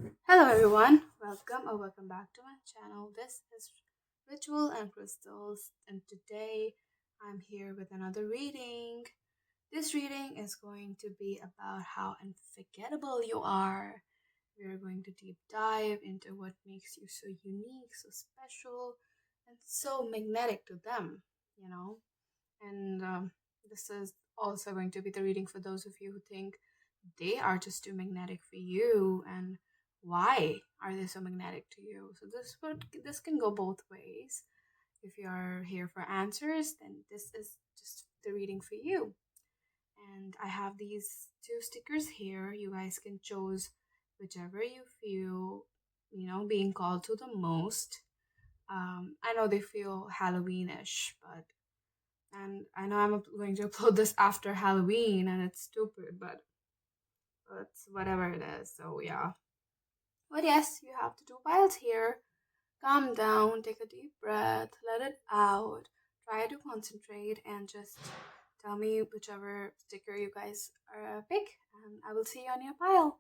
Hello everyone, welcome back to my channel. This is Ritual and Crystals, and today I'm here with another reading. This reading is going to be about how unforgettable you are. We are going to deep dive into what makes you so unique, so special, and so magnetic to them, you know. And this is also going to be the reading for those of you who think they are just too magnetic for you, and why are they so magnetic to you. So this can go both ways. If you are here for answers, then this is just the reading for you. And I have these two stickers here. You guys can choose whichever you feel, being called to the most. I know they feel Halloweenish, but and I know I'm going to upload this after Halloween, and it's stupid, but it's whatever it is. So yeah. But yes, you have the two piles here. Calm down, take a deep breath, let it out. Try to concentrate and just tell me whichever sticker you guys pick, and I will see you on your pile.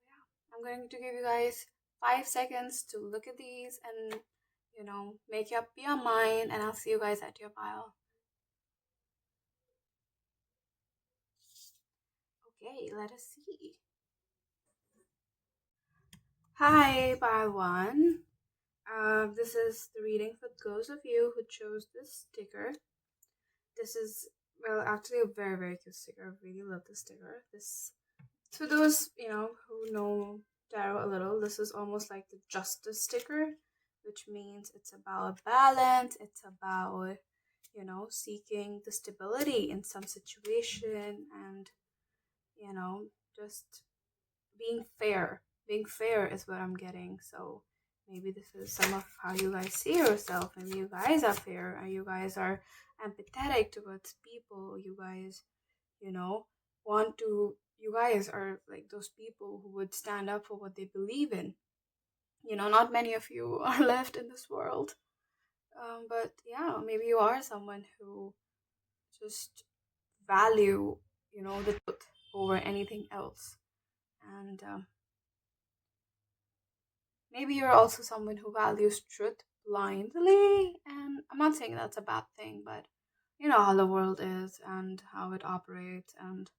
So yeah, I'm going to give you guys 5 seconds to look at these and make up your mind, and I'll see you guys at your pile. Okay, let us see. Hi, pile one. This is the reading for those of you who chose this sticker. This is, well, actually a very, very cute sticker. I really love this sticker. This, to those, who know tarot a little, this is almost like the justice sticker, which means it's about balance, it's about, seeking the stability in some situation and, just being fair. Being fair is what I'm getting. So maybe this is some of how you guys see yourself. Maybe you guys are fair, or you guys are empathetic towards people. You guys, you know, want to. You guys are like those people who would stand up for what they believe in. Not many of you are left in this world. But yeah, maybe you are someone who just value, the truth over anything else. And maybe you're also someone who values truth blindly, and I'm not saying that's a bad thing, but you know how the world is and how it operates, and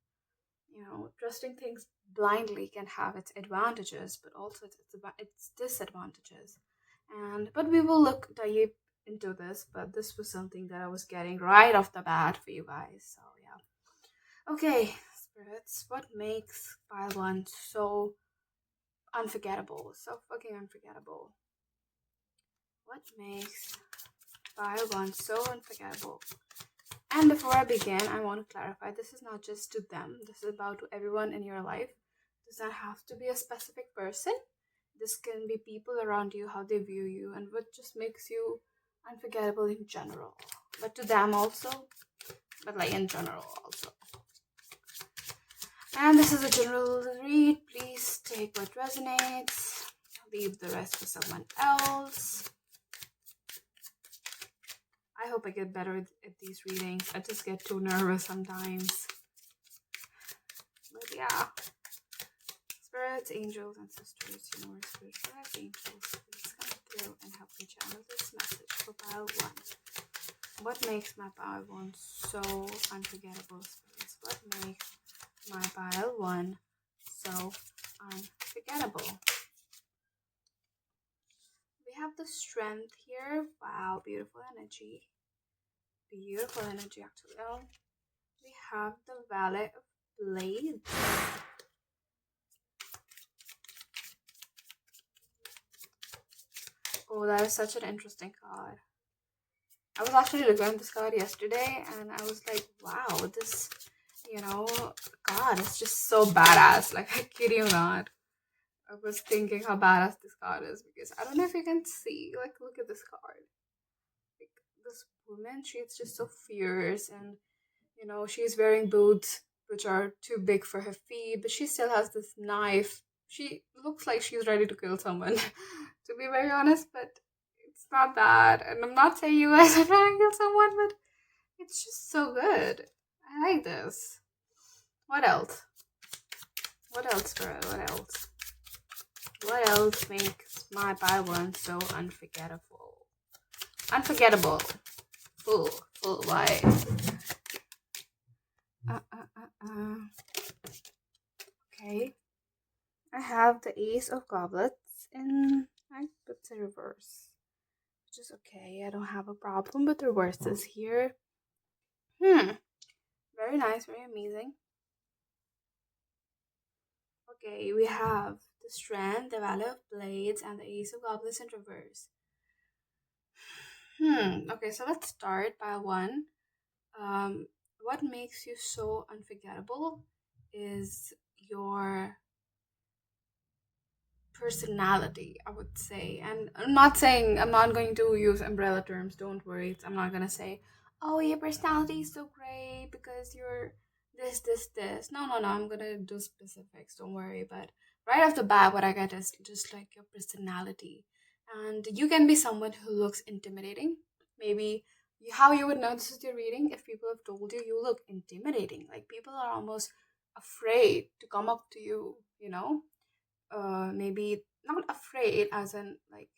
trusting things blindly can have its advantages, but also its disadvantages. And but we will look deep into this. But this was something that I was getting right off the bat for you guys. So yeah. Okay, spirits, what makes pile one so unforgettable? So fucking unforgettable. What makes Fire One so unforgettable? And before I begin, I want to clarify this is not just to them, this is about to everyone in your life. It does not have to be a specific person. This can be people around you, how they view you, and what just makes you unforgettable in general. But to them also, but like in general also. And this is a general read. Please take what resonates, leave the rest for someone else. I hope I get better at these readings. I just get too nervous sometimes. But yeah. Spirits, angels, ancestors, universe, spiritual life, angels, please come through and help me channel this message for pile one. What makes my pile one so unforgettable, spirits? What makes my pile one so unforgettable? We have the strength here. Wow, beautiful energy. Beautiful energy, actually. Oh, we have the Valet of Blades. Oh, that is such an interesting card. I was actually looking at this card yesterday, and I was like, wow, this, card is just so badass. Like, I kid you not. I was thinking how badass this card is, because I don't know if you can see. Like, look at this card. Like, this woman, she's just so fierce, and she's wearing boots which are too big for her feet, but she still has this knife. She looks like she's ready to kill someone, to be very honest, but it's not that. And I'm not saying you guys are trying to kill someone, but it's just so good. I like this. What else? What else, Spirit? What else? what else makes my buy one so unforgettable? Unforgettable. Full, full. Why? Uh, uh, uh, uh. Okay. I have the Ace of Goblets in I put the reverse, which is okay. I don't have a problem with reverses here. Hmm. Very nice, very amazing. Okay, we have the Strength, the Valley of Blades, and the Ace of Goblets in reverse. Okay, so let's start by one. What makes you so unforgettable is your personality, I would say. And I'm not saying, I'm not going to use umbrella terms, don't worry. I'm not going to say, oh, your personality is so great because you're this, this, this. No, no, no, I'm going to do specifics, don't worry. But right off the bat, what I get is just like your personality. And you can be someone who looks intimidating. Maybe how you would notice with your reading if people have told you you look intimidating. Like people are almost afraid to come up to you, you know? Maybe not afraid as in like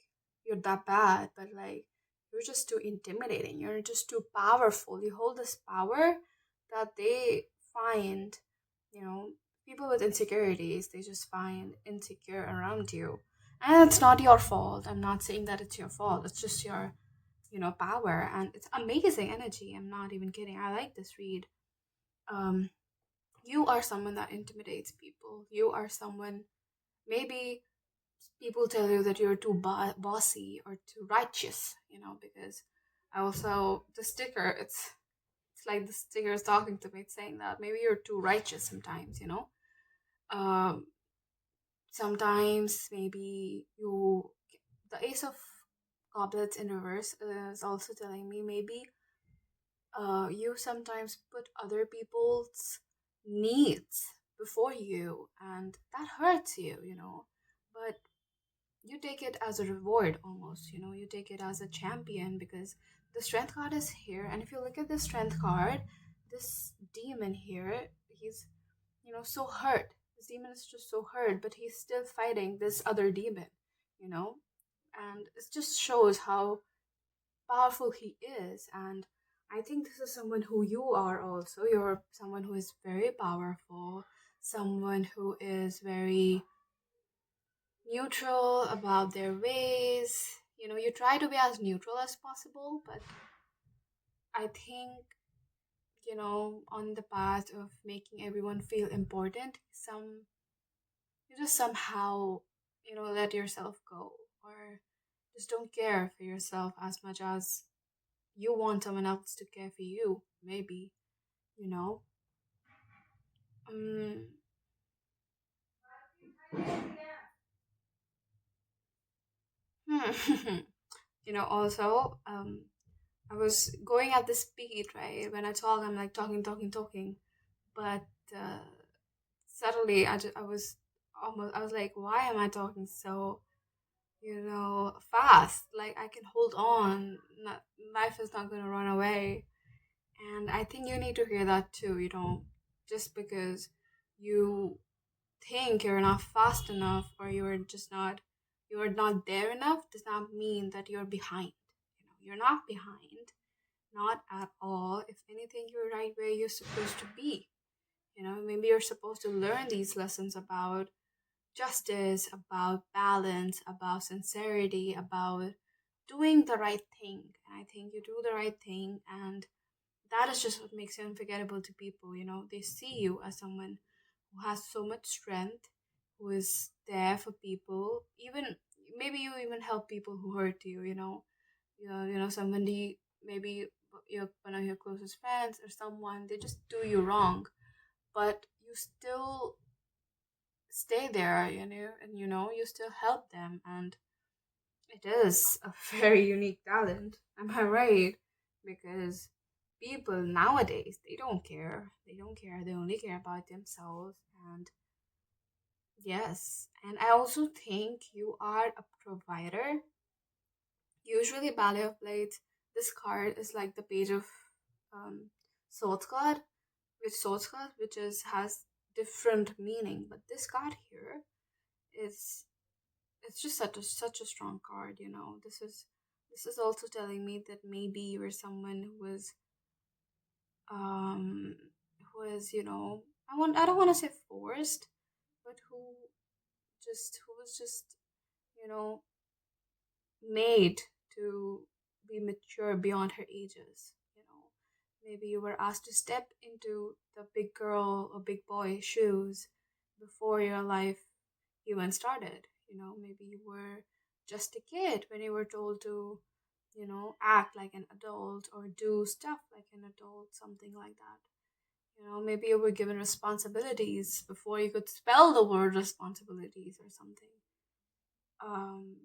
you're that bad, but like you're just too intimidating, you're just too powerful, you hold this power that they find, you know, people with insecurities, they just find insecure around you. And it's not your fault, I'm not saying that it's your fault, it's just your, you know, power. And it's amazing energy, I'm not even kidding, I like this read. um you are someone that intimidates people, you are someone, maybe people tell you that you're too bossy or too righteous, you know, because I also, the sticker, it's like the sticker is talking to me, it's saying that maybe you're too righteous sometimes, you know. Um, Sometimes maybe you, the Ace of Goblets in reverse is also telling me maybe you sometimes put other people's needs before you, and that hurts you, you know. But you take it as a reward almost, you know, you take it as a champion because the strength card is here. And if you look at the strength card, this demon here, he's, you know, so hurt. This demon is just so hurt, but he's still fighting this other demon, you know. And it just shows how powerful he is. And I think this is someone who you are also. You're someone who is very powerful, someone who is very neutral about their ways. You know, you try to be as neutral as possible, but I think, you know, on the path of making everyone feel important, you just somehow, you know, let yourself go, or just don't care for yourself as much as you want someone else to care for you, maybe, you know. Um, you know, also, I was going at this speed, right? When I talk, I'm like talking, talking, talking. But uh, suddenly, I was like, why am I talking so, you know, fast? Like, I can hold on. Not, life is not going to run away. And I think you need to hear that too, you know, just because you think you're not fast enough or you're not there enough does not mean that you're behind. You know, you're not behind, not at all. If anything, you're right where you're supposed to be. You know, maybe you're supposed to learn these lessons about justice, about balance, about sincerity, about doing the right thing. And I think you do the right thing, and that is just what makes you unforgettable to people. You know, they see you as someone who has so much strength, who is there for people. Even maybe you even help people who hurt you. You know, somebody, maybe you're one of your closest friends or someone, they just do you wrong, but you still stay there, you know, and you know, you still help them. And it is a very unique talent, am I right? Because people nowadays, they don't care, they only care about themselves. And yes, and I also think you are a provider. Usually Ballet of Blades, this card is like the page of um swords card, which is has different meaning, but this card here is it's just such a strong card, you know. This is also telling me that maybe you were someone um who is, you know, I don't want to say forced, but who was just, you know, made to be mature beyond her ages, you know. Maybe you were asked to step into the big girl or big boy shoes before your life even started, you know. Maybe you were just a kid when you were told to, you know, act like an adult or do stuff like an adult, something like that. You know, maybe you were given responsibilities before you could spell the word responsibilities or something. um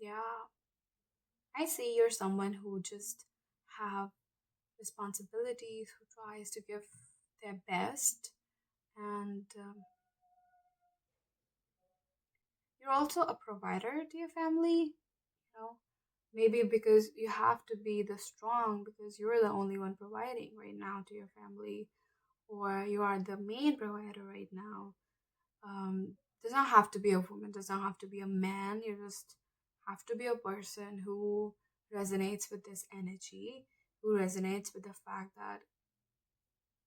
yeah, I see you're someone who just have responsibilities, who tries to give their best, and you're also a provider to your family. You know, maybe because you have to be the strong because you're the only one providing right now to your family, or you are the main provider right now. Does not have to be a woman, does not have to be a man. You just have to be a person who resonates with this energy, who resonates with the fact that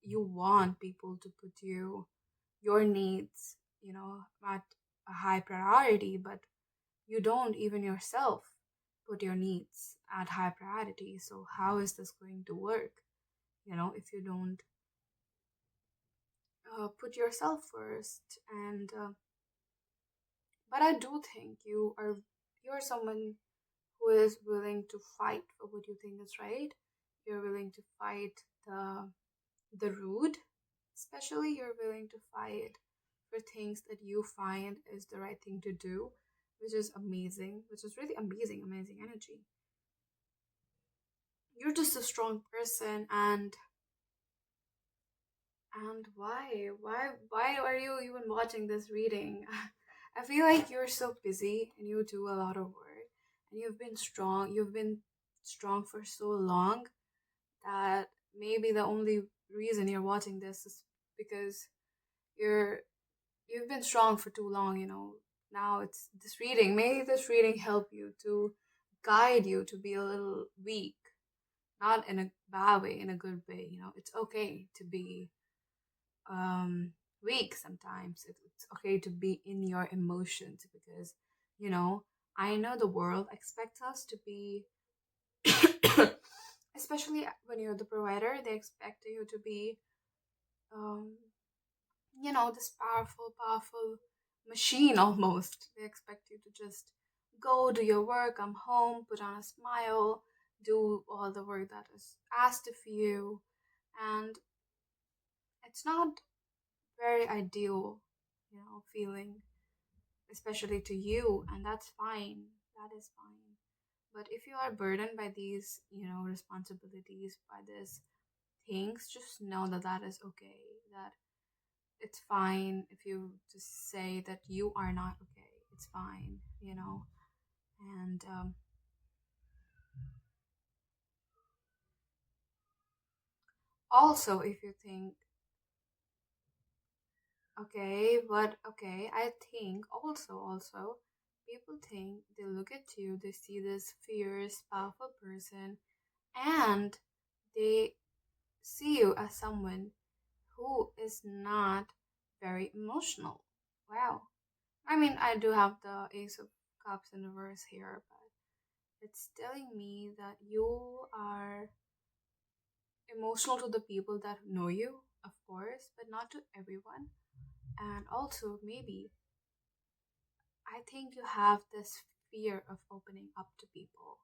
you want people to put your needs, you know, at a high priority, but you don't even yourself put your needs at high priority. So how is this going to work, you know, if you don't put yourself first? And but I do think you're someone who is willing to fight for what you think is right. You're willing to fight the rude, especially you're willing to fight for things that you find is the right thing to do, which is amazing, which is really amazing energy. You're just a strong person. And why are you even watching this reading? I feel like you're so busy and you do a lot of work, and you've been strong for so long that maybe the only reason you're watching this is because you're you've been strong for too long, you know. Now it's this reading. Maybe this reading help you to guide you to be a little weak, not in a bad way, in a good way. You know, it's okay to be um weak sometimes. It's okay to be in your emotions because, you know, I know the world expects us to be especially when you're the provider, they expect you to be um you know, this powerful machine almost. They expect you to just go do your work, come home, put on a smile, do all the work that is asked of you. And it's not very ideal, you know, feeling, especially to you, and that's fine. That is fine. But if you are burdened by these, you know, responsibilities, by these things, just know that that is okay. That it's fine if you just say that you are not okay. It's fine, you know. And also, if you think, okay, but okay, I think also, people think they look at you, they see this fierce, powerful person, and they see you as someone who is not very emotional. Wow. I mean, I do have the Ace of Cups in reverse here, but it's telling me that you are emotional to the people that know you, of course, but not to everyone. And also, maybe, I think you have this fear of opening up to people.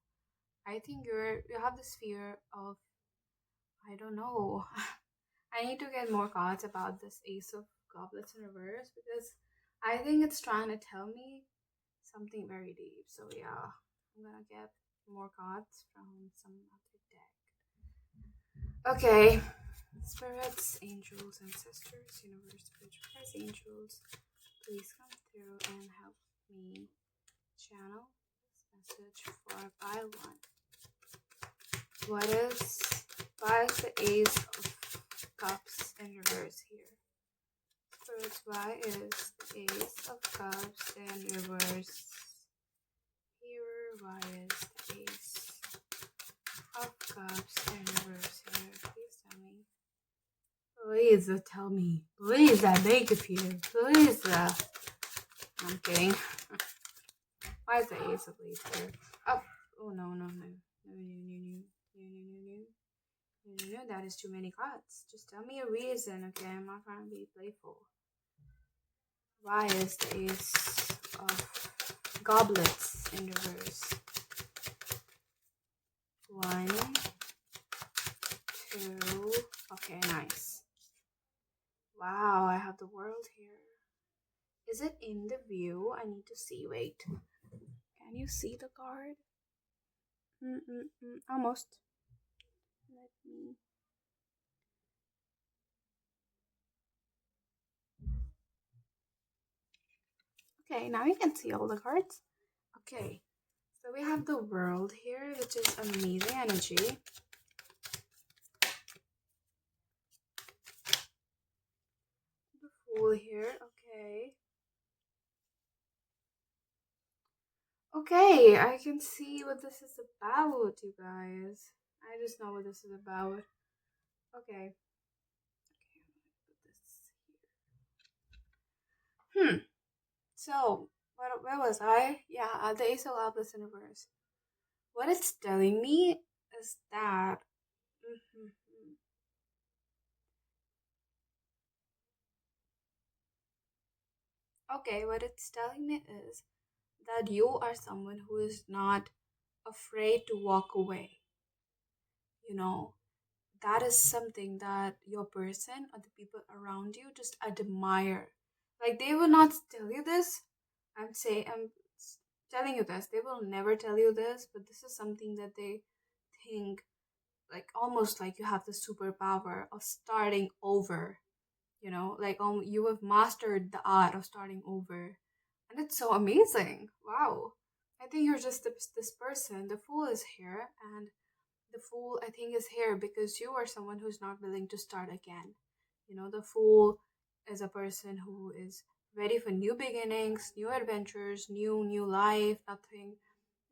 I think you have this fear of, I don't know. I need to get more cards about this Ace of Goblets in reverse because I think it's trying to tell me something very deep. So yeah, I'm gonna get more cards from some other deck. Okay. Spirits, angels, ancestors, universe, spiritual angels, please come through and help me channel this message for by one. Why is the Ace of Cups in reverse here? Spirits, why is the Ace of Cups in reverse please tell me. Please, I beg of you. Please. I'm kidding. Why is the ace of leaves here? Oh, oh no, no, no. No, no, no, no, no, no, no, no. No, no, no, that is too many cards. Just tell me a reason, okay? I'm not trying to be playful. Why is the ace of goblets in reverse? One, two. Okay, nice. Wow, I have the world here. Is it in the view? I need to see. Wait. Can you see the card? Almost. Let me. Okay, now you can see all the cards. Okay, so we have the world here, which is amazing energy. The fool here. Okay. Okay, I can see what this is about, you guys. I just know what this is about. Okay. Okay, I'm gonna put this here. So, where was I? Yeah, the Ace of Goblets in reverse. What it's telling me is that. Mhm. Okay, what it's telling me is that you are someone who is not afraid to walk away. You know, that is something that your person or the people around you just admire. Like they will not tell you this. I'm telling you this. They will never tell you this, but this is something that they think like almost like you have the superpower of starting over. Like you have mastered the art of starting over, and it's so amazing. Wow. I think you're just this person. The fool is here, and the fool I think is here because you are someone who's not willing to start again. The fool is a person who is ready for new beginnings, new adventures, new life, nothing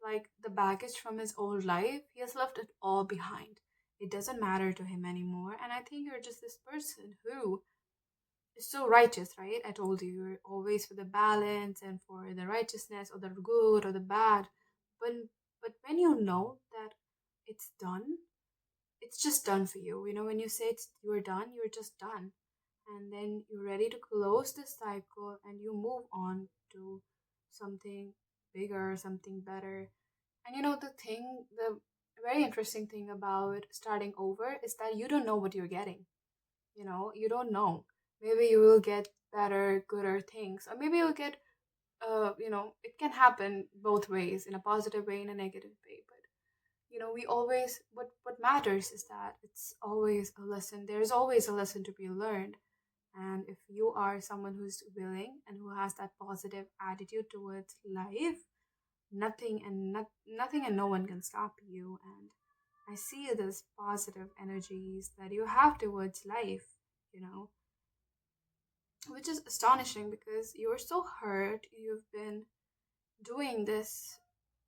like the baggage from his old life. He has left it all behind. It doesn't matter to him anymore. And I think you're just this person who is so righteous, right? I told you you're always for the balance and for the righteousness or the good or the bad. But but when you know that it's done, it's just done for you. When you say you're done, you're just done. And then you're ready to close this cycle and you move on to something bigger, something better. And the very interesting thing about starting over is that you don't know what you're getting. You don't know. Maybe you will get better, gooder things, or maybe you'll get, it can happen both ways, in a positive way, in a negative way. But we always, what matters is that it's always a lesson. There's always a lesson to be learned. And if you are someone who's willing and who has that positive attitude towards life, nothing and no one can stop you. And I see this positive energies that you have towards life, you know, which is astonishing because you're so hurt. You've been doing this,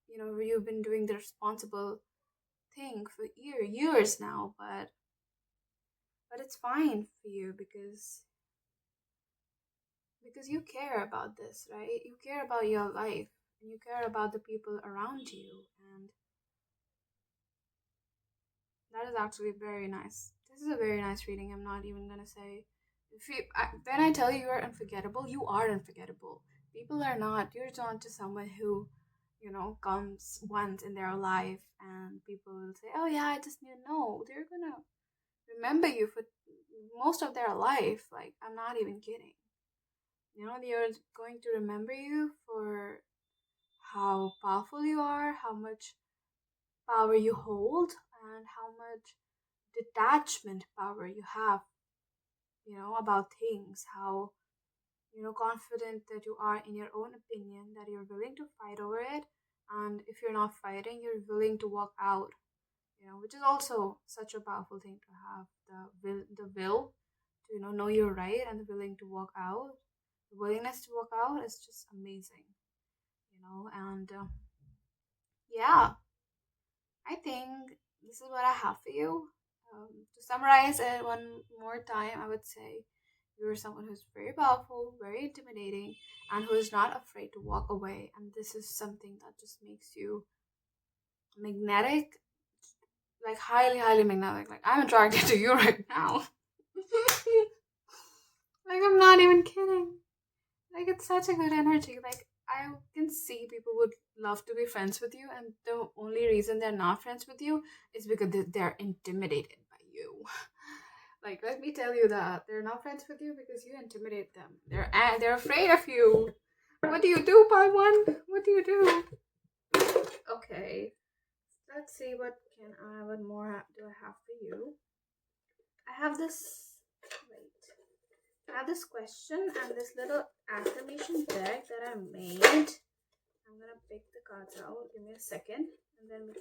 you've been doing the responsible thing for years now, but it's fine for you because you care about this, right? You care about your life and you care about the people around you, and that is actually very nice. This is a very nice reading. I'm not even gonna say. When I tell you you're unforgettable, you are unforgettable. People are not. You're not just someone who, comes once in their life and people will say, "Oh yeah, I just knew." No, they're gonna remember you for most of their life. Like I'm not even kidding. They're going to remember you for how powerful you are, how much power you hold, and how much detachment power you have, about things, how, confident that you are in your own opinion, that you're willing to fight over it. And if you're not fighting, you're willing to walk out, which is also such a powerful thing to have the will to, know you're right and the willing to walk out. The willingness to walk out is just amazing, and yeah, I think this is what I have for you. To summarize it one more time, I would say you're someone who's very powerful, very intimidating, and who is not afraid to walk away. And this is something that just makes you magnetic, like highly, highly magnetic. Like I'm attracted to you right now. Like I'm not even kidding. Like it's such a good energy. Like I can see people would love to be friends with you, and the only reason they're not friends with you is because they're intimidated by you. Like let me tell you that they're not friends with you because you intimidate them. They're afraid of you. What do you do, by one? What do you do? Okay, let's see what more do I have for you? I have this. Wait. I have this question and this little affirmation deck that I made. I'm gonna pick the cards out. Give me a second, and then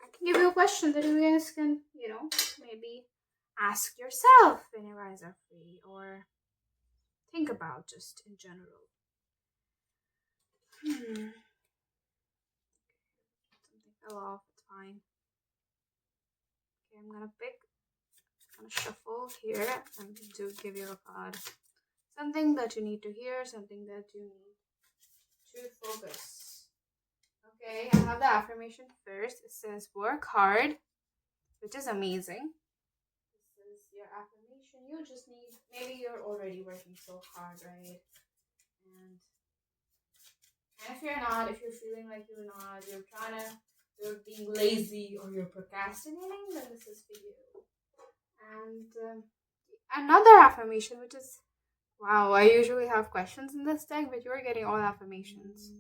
I can give you a question that you guys can, maybe ask yourself when you guys are free, or think about just in general. Something fell off. It's fine. Okay, I'm gonna pick. I'm gonna shuffle here and to give you a card. Something that you need to hear. Something that you need to focus. Okay, I have the affirmation first. It says work hard, which is amazing. This is your affirmation. You just need, maybe you're already working so hard, right? And if you're not, if you're feeling like you're not, you're being lazy or you're procrastinating, then this is for you. And another affirmation, which is, wow, I usually have questions in this deck, but you're getting all affirmations.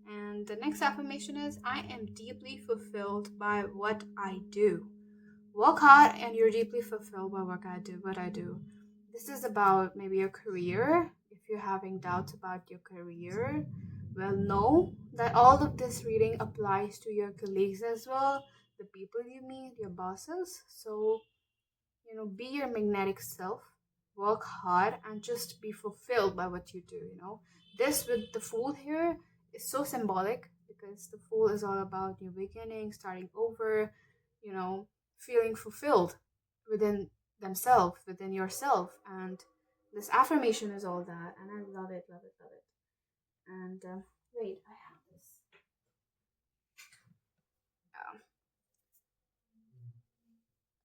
And the next affirmation is I am deeply fulfilled by what I do. Work hard and you're deeply fulfilled by what I do. This is about maybe your career. If you're having doubts about your career, well, know that all of this reading applies to your colleagues as well, the people you meet, your bosses. So be your magnetic self, work hard, and just be fulfilled by what you do. This with the fool here is so symbolic because the fool is all about new beginning, starting over, you know, feeling fulfilled within themselves, within yourself. And this affirmation is all that. And I love it, love it, love it. And wait, I have this.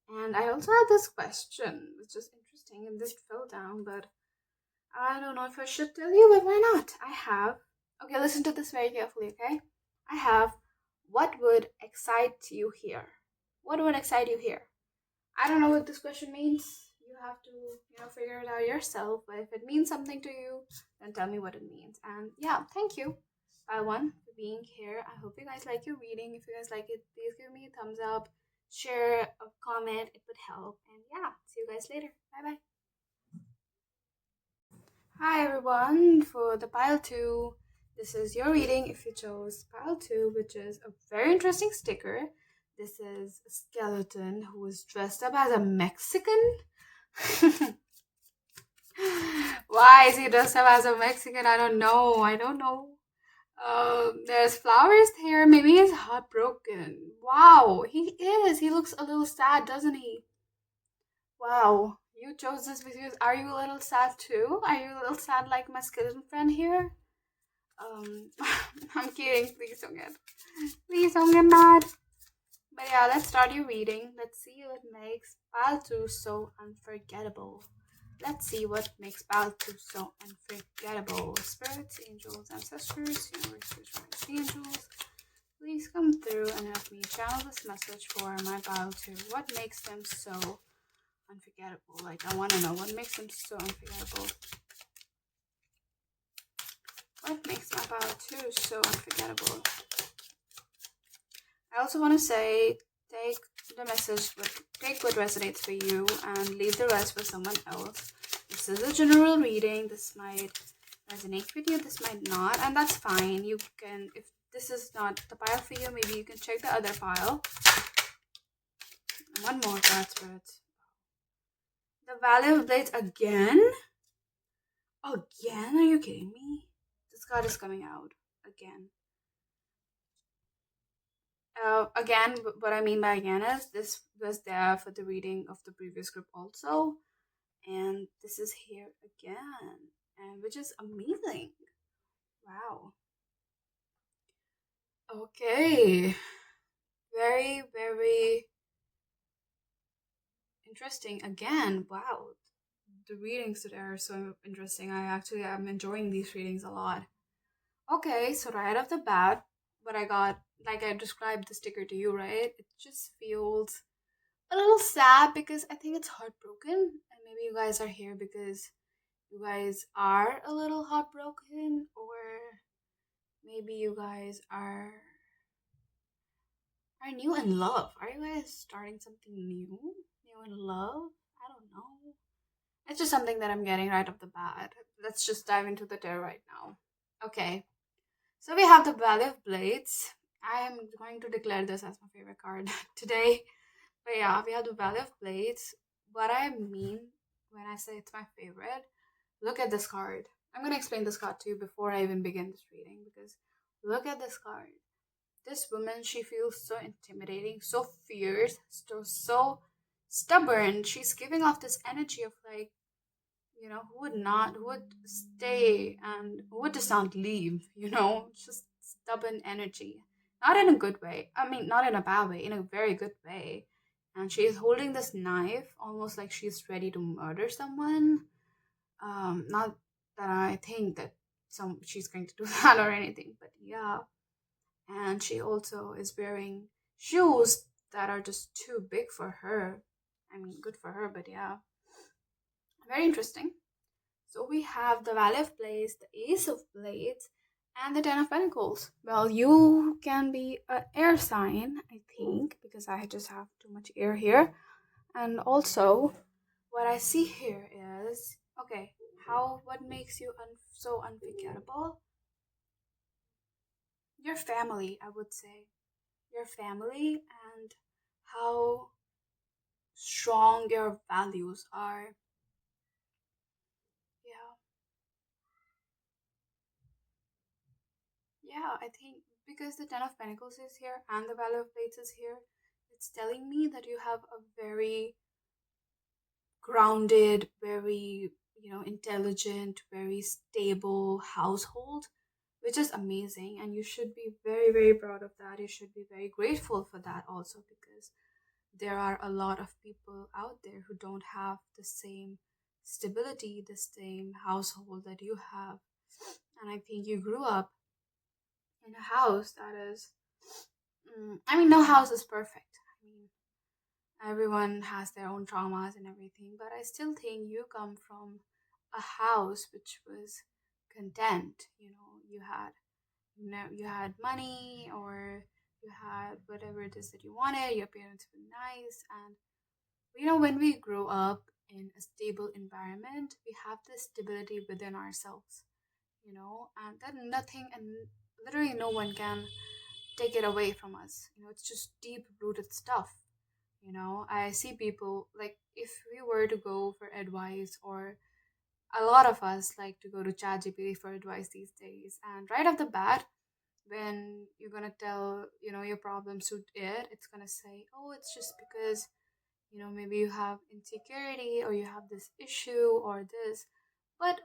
And I also have this question, which is interesting, and this fell down, but I don't know if I should tell you, but why not? I have. Okay, listen to this very carefully, okay? I have. What would excite you here? What would excite you here? I don't know what this question means. You have to, figure it out yourself. But if it means something to you, then tell me what it means. And yeah, thank you, by one, for being here. I hope you guys like your reading. If you guys like it, please give me a thumbs up, share, a comment. It would help. And yeah, see you guys later. Bye bye. Hi everyone, for the pile 2, this is your reading if you chose pile 2, which is a very interesting sticker. This is a skeleton who is dressed up as a Mexican. Why is he dressed up as a Mexican? I don't know. There's flowers there. Maybe he's heartbroken. Wow, he is. He looks a little sad, doesn't he? Wow, you chose this because are you a little sad too? Are you a little sad like my skeleton friend here? Um, I'm kidding. Please don't get mad. But yeah, let's start your reading. Let's see what makes Pile 2 so unforgettable. Let's see what makes Pile 2 so unforgettable. Spirits, angels, ancestors, universe, angels. Please come through and help me channel this message for my Pile 2. What makes them so unforgettable? Like, I want to know what makes them so unforgettable. What makes my Pile 2 so unforgettable? I also want to say, take the message, take what resonates for you and leave the rest for someone else. This is a general reading. This might resonate with you, this might not, and that's fine. You can, if this is not the pile for you, maybe you can check the other pile. And one more card, spirits. The Valley of Blades again? Again? Are you kidding me? This card is coming out again. Again, what I mean by again is this was there for the reading of the previous group also, and this is here again, and which is amazing. Wow. Okay. Very, very interesting. Again, wow. The readings today are so interesting. I'm enjoying these readings a lot. Okay, so right off the bat, what I got, like I described the sticker to you, right? It just feels a little sad because I think it's heartbroken. And maybe you guys are here because you guys are a little heartbroken, or maybe you guys are new in love. Are you guys starting something new? New in love? I don't know. It's just something that I'm getting right off the bat. Let's just dive into the tarot right now. Okay, so we have the Valley of Blades. I am going to declare this as my favorite card today. But yeah, we have the Valley of Blades. What I mean when I say it's my favorite, look at this card. I'm going to explain this card to you before I even begin this reading because look at this card. This woman, she feels so intimidating, so fierce, so stubborn. She's giving off this energy of like, who would stay and who would just not leave, just stubborn energy. Not in a good way. I mean, not in a bad way, in a very good way. And she is holding this knife almost like she's ready to murder someone. Not that I think that she's going to do that or anything, but yeah. And she also is wearing shoes that are just too big for her. I mean, good for her, but yeah. Very interesting. So we have the Valley of Blades, the Ace of Blades, and the Ten of Pentacles. Well, you can be an air sign, I think, because I just have too much air here. And also, what I see here is okay. What makes you so unforgettable? Your family, I would say. Your family and how strong your values are. Yeah, yeah, I think because the Ten of Pentacles is here and the Valley of Blades is here, it's telling me that you have a very grounded, very, intelligent, very stable household, which is amazing. And you should be very, very proud of that. You should be very grateful for that also because there are a lot of people out there who don't have the same stability, the same household that you have. And I think you grew up in a house that is, I mean, no house is perfect. I mean, everyone has their own traumas and everything, but I still think you come from a house which was content. You had money, or you had whatever it is that you wanted. Your parents were nice, and when we grow up in a stable environment, we have this stability within ourselves, and that nothing and literally no one can take it away from us. It's just deep rooted stuff. I see people like if we were to go for advice, or a lot of us like to go to ChatGPT for advice these days, and right off the bat, when you're gonna tell your problems to it, it's gonna say, oh, it's just because maybe you have insecurity or you have this issue or this. But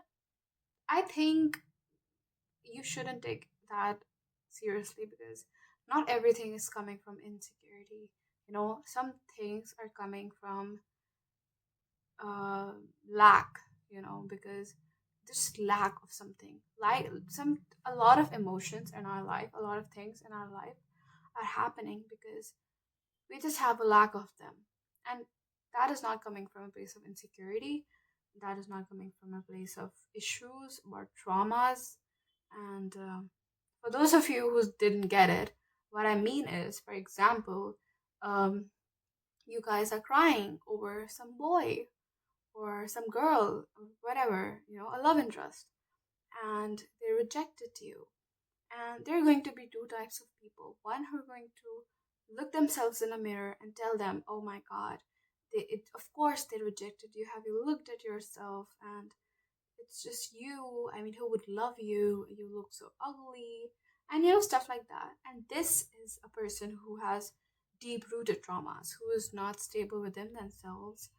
I think you shouldn't take that seriously because not everything is coming from insecurity. Some things are coming from uh, lack, because there's lack of something, like a lot of emotions in our life, a lot of things in our life are happening because we just have a lack of them. And that is not coming from a place of insecurity. That is not coming from a place of issues or traumas. And for those of you who didn't get it, what I mean is, for example, um, you guys are crying over some boy or some girl, or whatever, a love interest, and they rejected you. And there are going to be two types of people. One who are going to look themselves in a mirror and tell them, oh my God, of course they rejected you. Have you looked at yourself? And it's just you. I mean, who would love you? You look so ugly. and stuff like that. And this is a person who has deep rooted traumas, who is not stable within themselves,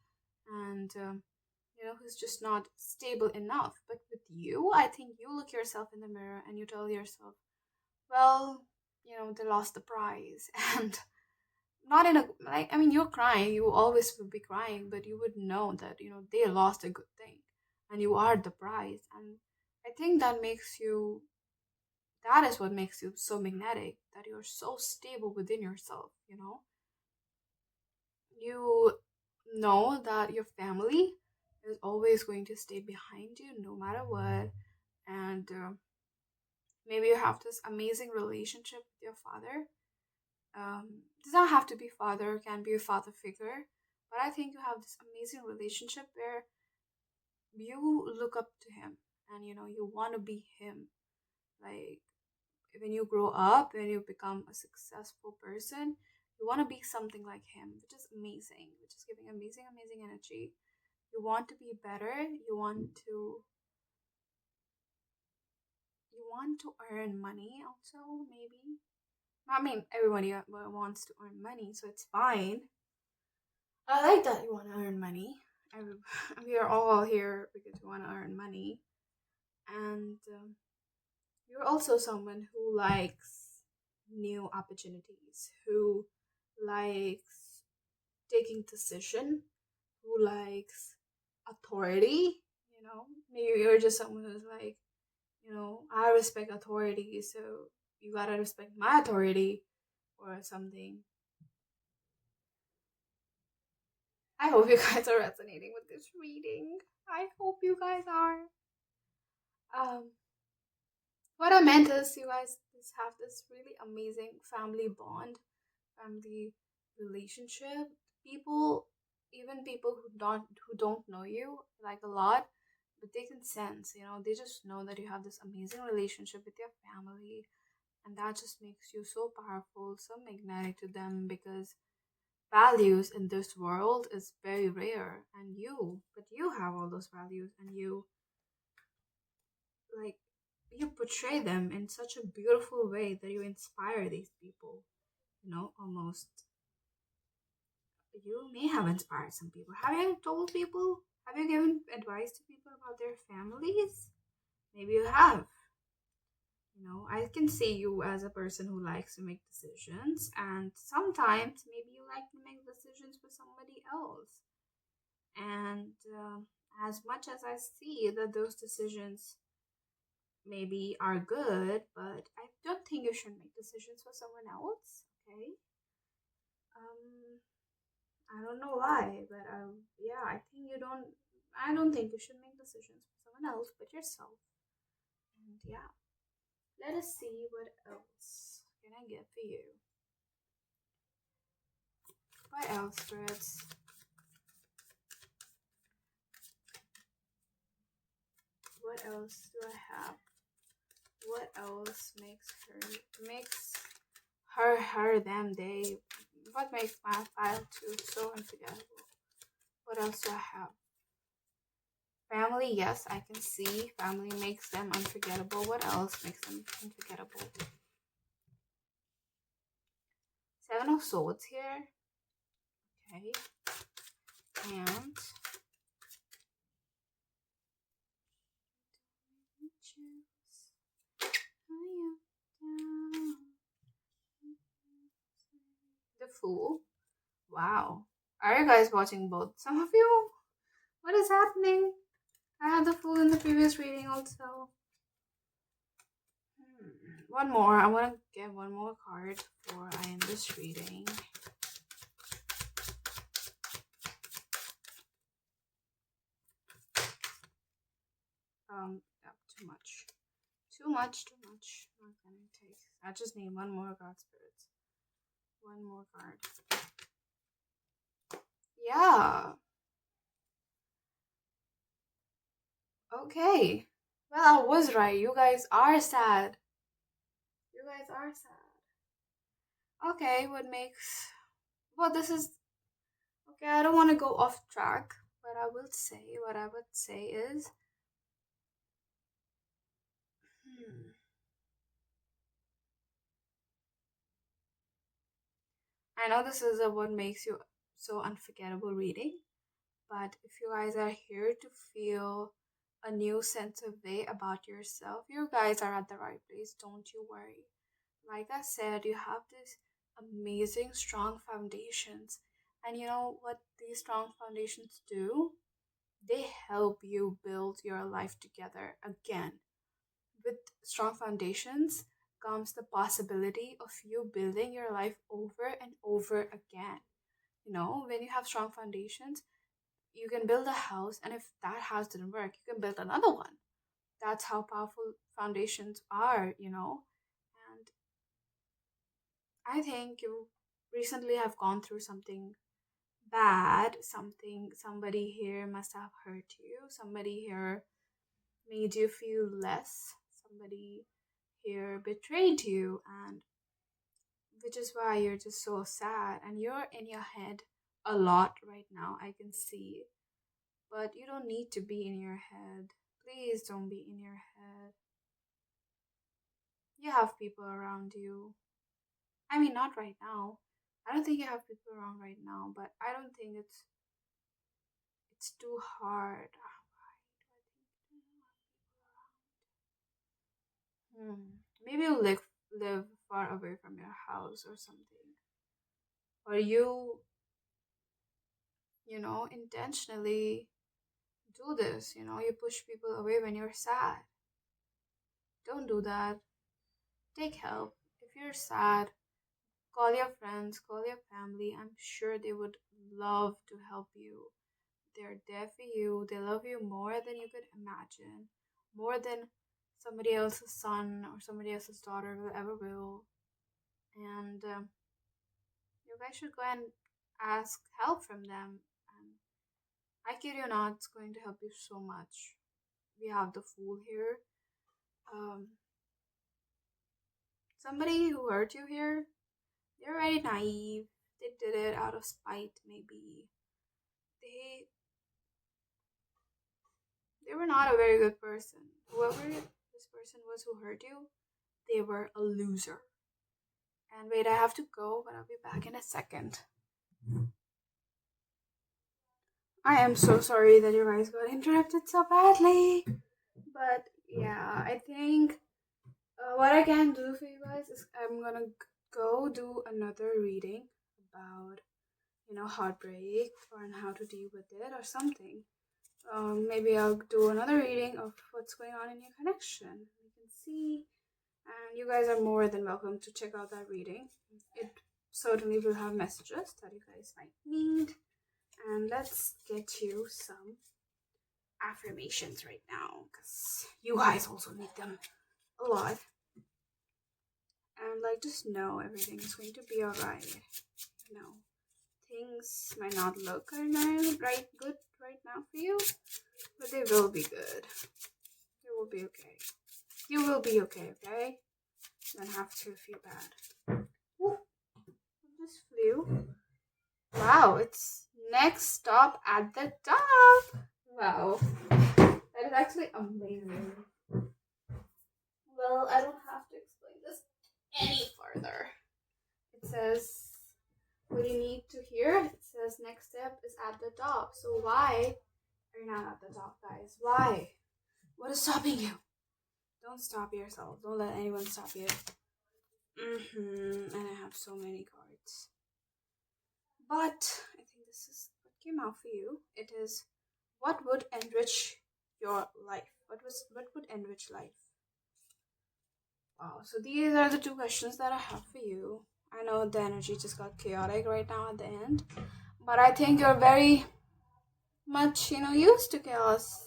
and who's just not stable enough. But with you, I think you look yourself in the mirror and you tell yourself, well, they lost the prize. And not in a, like, I mean, you're crying, you always will be crying, but you would know that they lost a good thing, and you are the prize. And I think that is what makes you so magnetic, that you're so stable within yourself. You know that your family is always going to stay behind you no matter what. And maybe you have this amazing relationship with your father. Does not have to be father, can be a father figure, but I think you have this amazing relationship where you look up to him, and you want to be him. Like, when you grow up, when you become a successful person, you want to be something like him, which is amazing, which is giving amazing, amazing energy. You want to be better. You want to earn money also, maybe. I mean, everybody wants to earn money, so it's fine. I like that you want to earn money. We are all here because we want to earn money. And you're also someone who likes new opportunities, who likes taking decision, who likes authority. Maybe you're just someone who's like, I respect authority, so you gotta respect my authority or something. I hope you guys are resonating with this reading. I hope you guys are. Um, what I meant is you guys just have this really amazing family bond, family relationship. People, even people who don't know you like a lot, but they can sense, they just know that you have this amazing relationship with your family, and that just makes you so powerful, so magnetic to them, because values in this world is very rare, and you have all those values, and like you portray them in such a beautiful way that you inspire these people. Almost, you may have inspired some people. Have you told people, have you given advice to people about their families? Maybe you have. I can see you as a person who likes to make decisions, and sometimes maybe you like to make decisions for somebody else. And as much as I see that those decisions maybe are good, but I don't think you should make decisions for someone else. Okay. Um, I don't know why, but yeah, I think you don't. I don't think you should make decisions for someone else but yourself. And yeah, let us see what else can I get for you. What else, Fritz? What else do I have? What else makes her them they? What makes my file too so unforgettable? What else do I have? Family, yes, I can see. Family makes them unforgettable. What else makes them unforgettable? Seven of Swords here. Okay. And the Fool. Wow. Are you guys watching both? Some of you? What is happening? I had the Fool in the previous reading also. One more. I want to get one more card before I end this reading. Yeah, too much. Too much, too much. Not gonna take. I just need one more God Spirits. One more card. Yeah. Okay. Well, I was right. You guys are sad. You guys are sad. Okay, what makes. Well, this is. Okay, I don't want to go off track, but what I would say is. Hmm. I know this is a what makes you so unforgettable reading, but if you guys are here to feel a new sense of way about yourself, you guys are at the right place. Don't you worry. Like I said, you have this amazing, strong foundations. And you know what these strong foundations do? They help you build your life together again. With strong foundations comes the possibility of you building your life over and over again. You know, when you have strong foundations, you can build a house, and if that house didn't work, you can build another one. That's how powerful foundations are, you know. And I think you recently have gone through something bad, somebody here must have hurt you, somebody here made you feel less, somebody here betrayed you, and which is why you're just so sad and you're in your head a lot right now. I can see. But you don't need to be in your head. Please don't be in your head. You have people around you. I mean, not right now. I don't think you have people around right now, but I don't think it's too hard. Maybe you live far away from your house or something, or intentionally do this. You push people away when you're sad. Don't do that. Take help. If you're sad, call your friends, call your family. I'm sure they would love to help you. They're there for you. They love you more than you could imagine, more than somebody else's son or somebody else's daughter will ever will. And you guys should go and ask help from them. And I kid you not, it's going to help you so much. We have the fool here. Um, Somebody who hurt you here, they're very naive. They did it out of spite, maybe. They they were not a very good person. Whoever this person was who hurt you, they were a loser. And wait, I have to go, but I'll be back in a second. I am so sorry that you guys got interrupted so badly. But yeah, I think what I can do for you guys is I'm gonna go do another reading about, heartbreak or how to deal with it or something. Maybe I'll do another reading of what's going on in your connection. You can see, and you guys are more than welcome to check out that reading. It certainly will have messages that you guys might need. And let's get you some affirmations right now because you guys also need them a lot. And like, just know everything is going to be alright. Things might not look good right now for you, but they will be good. They will be okay. You will be okay, okay? You don't have to feel bad. Ooh, I just flew. Wow, it's next stop at the top. Wow, that is actually amazing. Well, I don't have to explain this any further. It says, what you need to hear, it says next step is at the top. So why are you not at the top, guys? Why? What is stopping you? Don't stop yourself. Don't let anyone stop you. And I have so many cards. But I think this is what came out for you. It is, what would enrich your life? What would enrich life? Wow. So these are the two questions that I have for you. I know the energy just got chaotic right now at the end, but I think you're very much, used to chaos,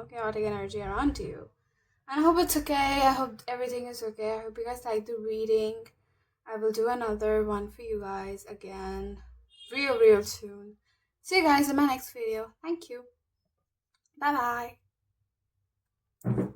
chaotic energy around you. And I hope it's okay. I hope everything is okay. I hope you guys like the reading. I will do another one for you guys again real soon. See you guys in my next video. Thank you. Bye bye.